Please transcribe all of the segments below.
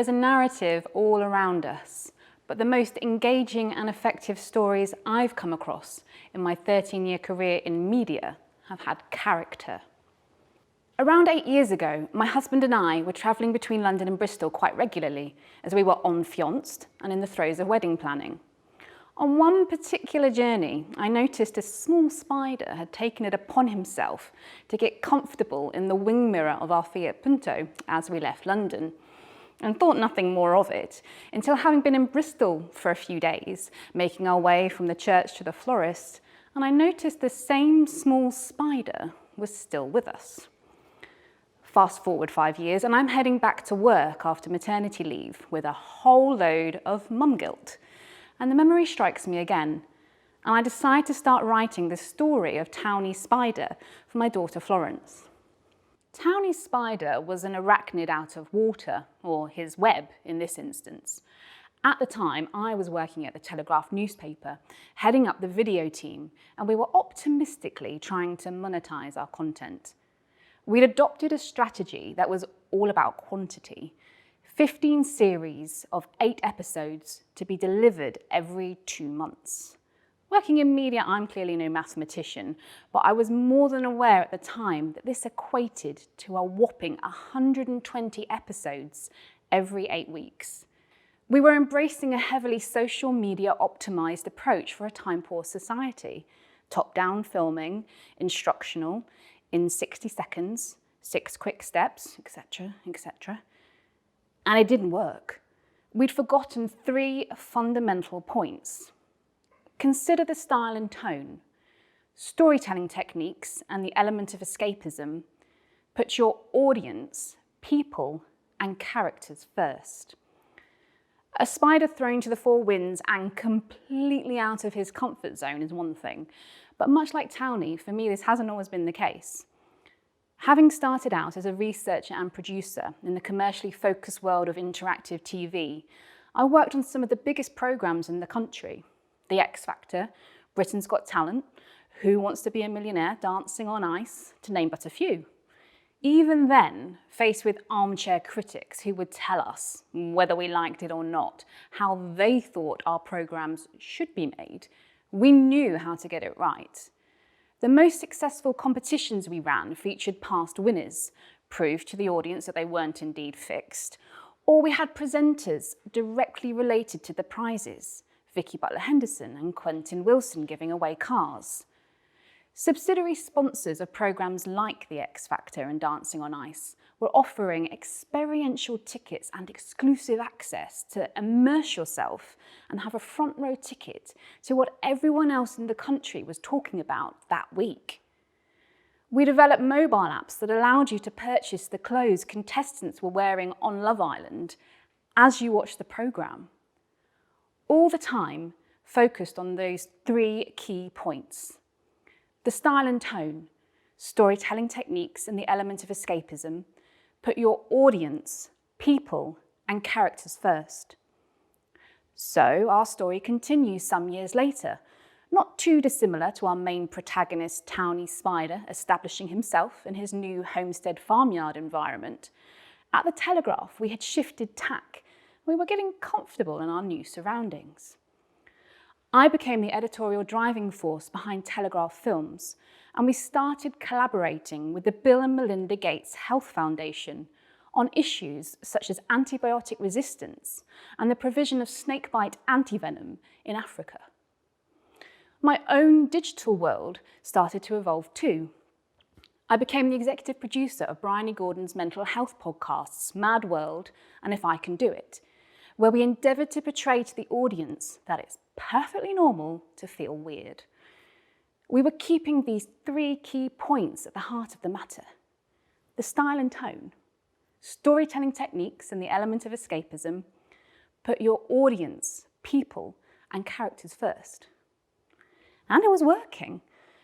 is a narrative all around us, but the most engaging and effective stories I've come across in my 13-year career in media have had character. Around 8 years ago, my husband and I were travelling between London and Bristol quite regularly as we were enfianced and in the throes of wedding planning. On one particular journey, I noticed a small spider had taken it upon himself to get comfortable in the wing mirror of our Fiat Punto as we left London, and thought nothing more of it until, having been in Bristol for a few days, making our way from the church to the florist, and I noticed the same small spider was still with us. Fast forward 5 years and I'm heading back to work after maternity leave with a whole load of mum guilt. And the memory strikes me again, and I decide to start writing the story of Towny Spider for my daughter Florence. Towny Spider was an arachnid out of water, or his web in this instance. At the time, I was working at the Telegraph newspaper, heading up the video team, and we were optimistically trying to monetize our content. We'd adopted a strategy that was all about quantity. 15 series of 8 episodes to be delivered every 2 months. Working in media, I'm clearly no mathematician, but I was more than aware at the time that this equated to a whopping 120 episodes every 8 weeks. We were embracing a heavily social media optimized approach for a time-poor society. Top-down filming, instructional, in 60 seconds, 6 quick steps, etc., etc. And it didn't work. We'd forgotten 3 fundamental points. Consider the style and tone, storytelling techniques and the element of escapism. Put your audience, people, and characters first. A spider thrown to the 4 winds and completely out of his comfort zone is one thing, but much like Towny, for me this hasn't always been the case. Having started out as a researcher and producer in the commercially focused world of interactive TV, I worked on some of the biggest programmes in the country. The X Factor, Britain's Got Talent, Who Wants to Be a Millionaire, Dancing on Ice, to name but a few. Even then, faced with armchair critics who would tell us, whether we liked it or not, how they thought our programmes should be made, we knew how to get it right. The most successful competitions we ran featured past winners, proved to the audience that they weren't indeed fixed, or we had presenters directly related to the prizes, Vicky Butler-Henderson and Quentin Wilson giving away cars. Subsidiary sponsors of programmes like The X Factor and Dancing on Ice were offering experiential tickets and exclusive access to immerse yourself and have a front row ticket to what everyone else in the country was talking about that week. We developed mobile apps that allowed you to purchase the clothes contestants were wearing on Love Island as you watched the programme. All the time focused on those 3 key points. The style and tone, storytelling techniques and the element of escapism. Put your audience, people, and characters first. So our story continues some years later, not too dissimilar to our main protagonist, Towny Spider, establishing himself in his new homestead farmyard environment. At the Telegraph, we had shifted tack. We were getting comfortable in our new surroundings. I became the editorial driving force behind Telegraph Films, and we started collaborating with the Bill and Melinda Gates Health Foundation on issues such as antibiotic resistance and the provision of snakebite antivenom in Africa. My own digital world started to evolve too. I became the executive producer of Bryony Gordon's mental health podcasts, Mad World and If I Can Do It, where we endeavoured to portray to the audience that it's perfectly normal to feel weird. We were keeping these 3 key points at the heart of the matter. The style and tone, storytelling techniques and the element of escapism. Put your audience, people, and characters first. And it was working.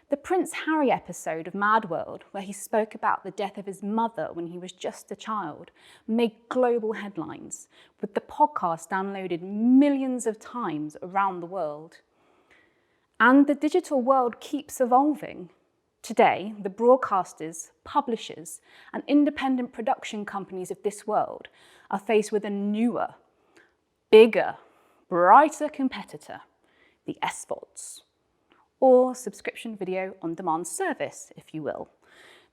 The Prince Harry episode of Mad World, where he spoke about the death of his mother when he was just a child, made global headlines, with the podcast downloaded millions of times around the world. And the digital world keeps evolving. Today, the broadcasters, publishers, and independent production companies of this world are faced with a newer, bigger, brighter competitor, the SVODs, or subscription video on demand service, if you will,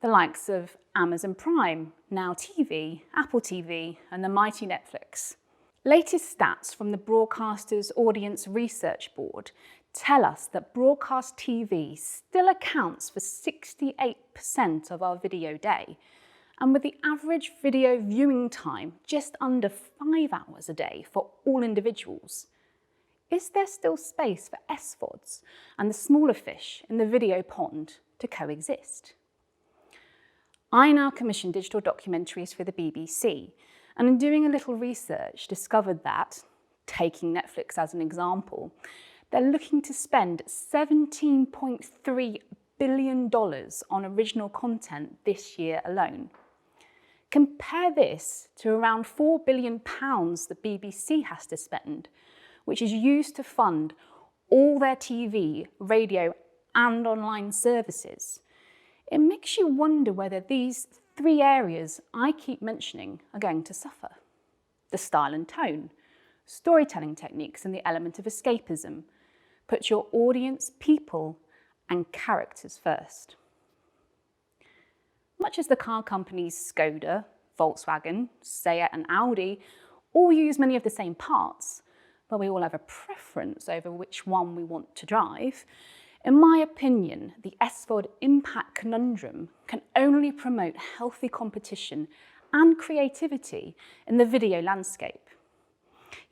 the likes of Amazon Prime, Now TV, Apple TV, and the mighty Netflix. Latest stats from the Broadcasters Audience Research Board tell us that broadcast TV still accounts for 68% of our video day, and with the average video viewing time just under 5 hours a day for all individuals. Is there still space for SVODs and the smaller fish in the video pond to coexist? I now commission digital documentaries for the BBC, and in doing a little research discovered that, taking Netflix as an example, they're looking to spend $17.3 billion on original content this year alone. Compare this to around £4 billion the BBC has to spend, which is used to fund all their TV, radio, and online services. It makes you wonder whether these 3 areas I keep mentioning are going to suffer. The style and tone, storytelling techniques, and the element of escapism. Put your audience, people, and characters first. Much as the car companies Skoda, Volkswagen, Seat, and Audi all use many of the same parts, but we all have a preference over which one we want to drive, in my opinion, the SVOD impact conundrum can only promote healthy competition and creativity in the video landscape.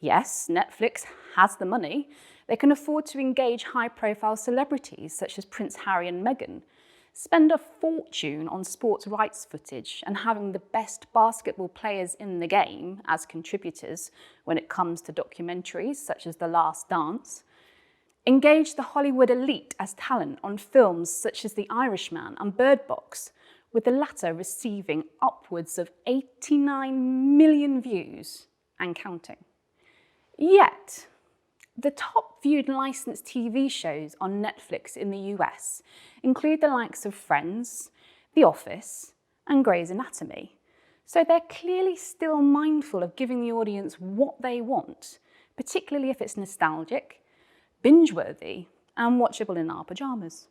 Yes, Netflix has the money. They can afford to engage high-profile celebrities such as Prince Harry and Meghan, spend a fortune on sports rights footage and having the best basketball players in the game as contributors when it comes to documentaries such as The Last Dance, engage the Hollywood elite as talent on films such as The Irishman and Bird Box, with the latter receiving upwards of 89 million views and counting. Yet, the top viewed licensed TV shows on Netflix in the US include the likes of Friends, The Office, and Grey's Anatomy. So they're clearly still mindful of giving the audience what they want, particularly if it's nostalgic, binge-worthy, and watchable in our pajamas.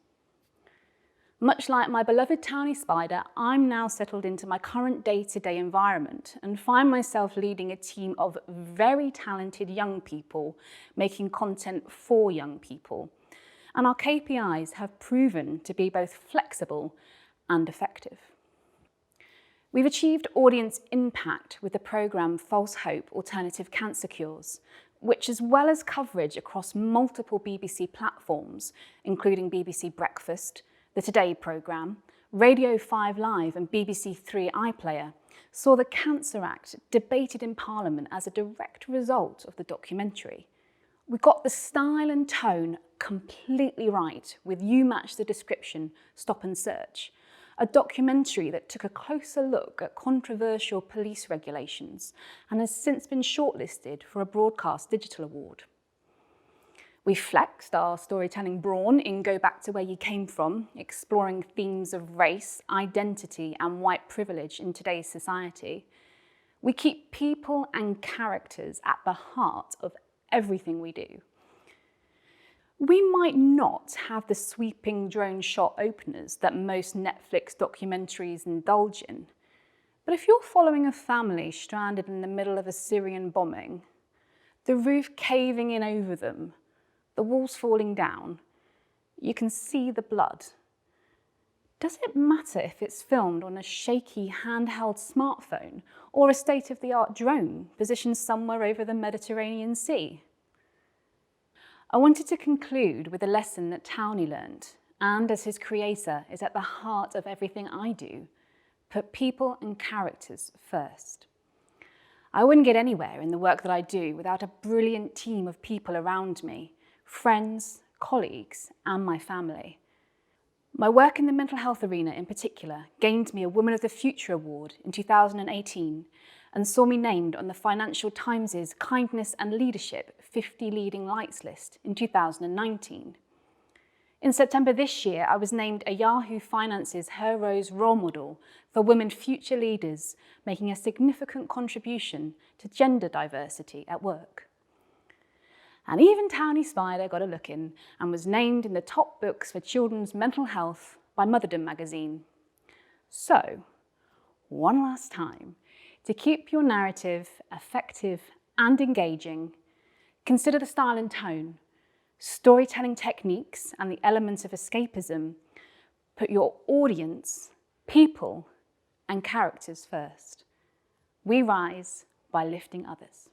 Much like my beloved Towny Spider, I'm now settled into my current day-to-day environment and find myself leading a team of very talented young people making content for young people. And our KPIs have proven to be both flexible and effective. We've achieved audience impact with the programme False Hope Alternative Cancer Cures, which, as well as coverage across multiple BBC platforms, including BBC Breakfast, the Today programme, Radio 5 Live and BBC 3 iPlayer, saw the Cancer Act debated in Parliament as a direct result of the documentary. We got the style and tone completely right with You Match the Description, Stop and Search, a documentary that took a closer look at controversial police regulations and has since been shortlisted for a Broadcast Digital Award. We flexed our storytelling brawn in Go Back to Where You Came From, exploring themes of race, identity, and white privilege in today's society. We keep people and characters at the heart of everything we do. We might not have the sweeping drone shot openers that most Netflix documentaries indulge in, but if you're following a family stranded in the middle of a Syrian bombing, the roof caving in over them, the walls falling down, you can see the blood. Does it matter if it's filmed on a shaky handheld smartphone or a state-of-the-art drone positioned somewhere over the Mediterranean Sea? I wanted to conclude with a lesson that Towny learned, and as his creator is at the heart of everything I do: put people and characters first. I wouldn't get anywhere in the work that I do without a brilliant team of people around me, friends, colleagues, and my family. My work in the mental health arena in particular gained me a Woman of the Future Award in 2018 and saw me named on the Financial Times' Kindness and Leadership 50 Leading Lights list in 2019. In September this year, I was named a Yahoo Finance's Heroes role model for women future leaders making a significant contribution to gender diversity at work. And even Towny Spider got a look in and was named in the top books for children's mental health by Motherdom magazine. So, one last time, to keep your narrative effective and engaging, consider the style and tone, storytelling techniques and the elements of escapism. Put your audience, people, and characters first. We rise by lifting others.